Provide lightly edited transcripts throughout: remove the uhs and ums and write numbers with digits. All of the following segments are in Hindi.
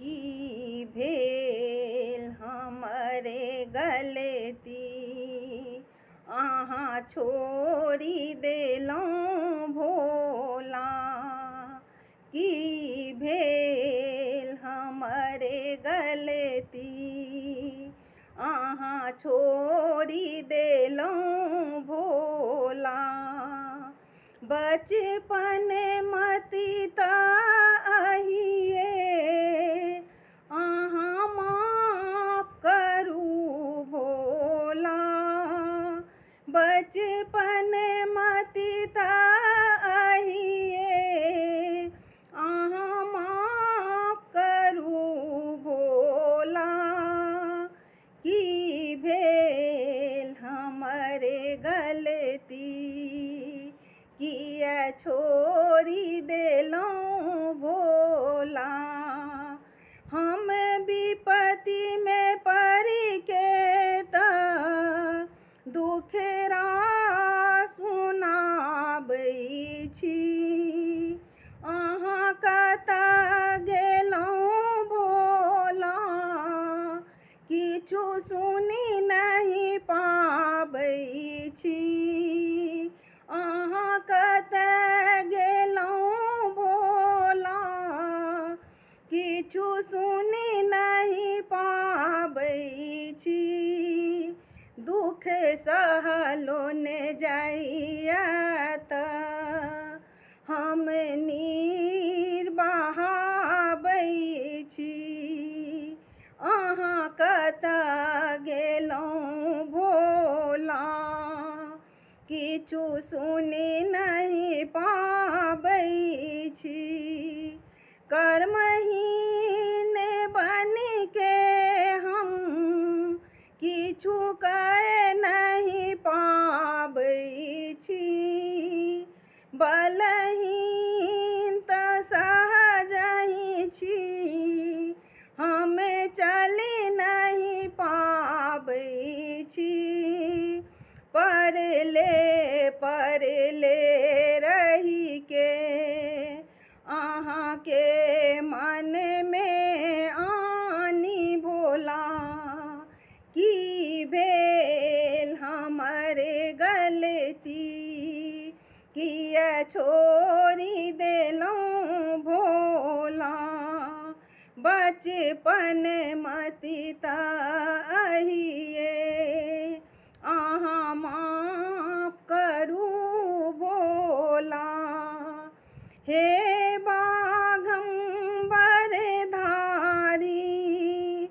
की भेल हमरे गलती अहाँ छोड़ी देलहुँ भोला। की भेल हमरे गलती अहाँ छोड़ी देलहुँ भोला। बचपन मति अहिए अहाँ माफ करू भोला। बचपन मति अहिए अहाँ माफ करू भोला। की भेल हमरे गलती किया छोड़ी देलहुँ भोला। हम विपत्ति में पड़ि के तऽ दुखेरा सुनाबै छी। अहाँ कतऽ गेलहुँ भोला किछु सुनि नहीं पाबै छी। अहाँ कतऽ गेलहुँ भोला किछु सुनि नहीं पाबै छी। दुख सहलो ने जाइया तऽ हम नीर बहाबै छी। अहाँ कतऽ गेलहुँ भोला किछु सुनि नहीं पाबै छी। कर्महीन बनि के हम किछु कऽ नहीं पाबै छी। बलहीन तऽ सहजहि छी हम चलि नहीं पाबै छी। परले रही के अहाँके मन में आनी भोला। की भेल हमरे गलती किया छोड़ी देलहुँ भोला। बचपन मति अहिए अहाँ माफ करू भोला। हे बाघम्बर धारी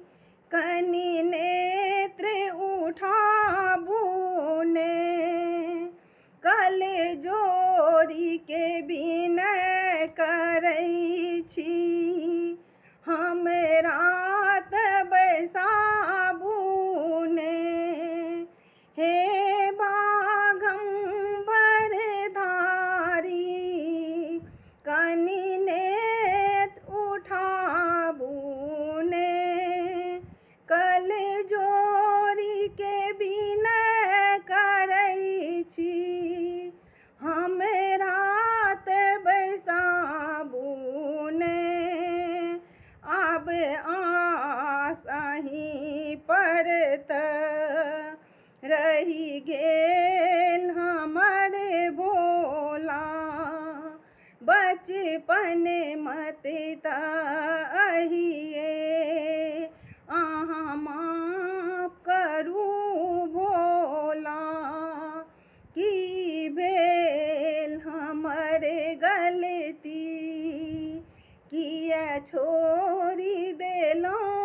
कनि नेत्र उठाबू ने। कल जोड़ी के विनय करै छी हमरा तऽ बैसाबू ने। हे बाघम्बर धारी कनि नेत्र उठाबू ने। कल जोड़ी के विनय करै छी हमरा तऽ बैसाबू ने। आब आस अहीं पर तऽ रहि गेल हमर भोला। बचपन मति अहिए अहाँ माफ करू भोला। की भेल हमरे गलती किया छोड़ी देलहुँ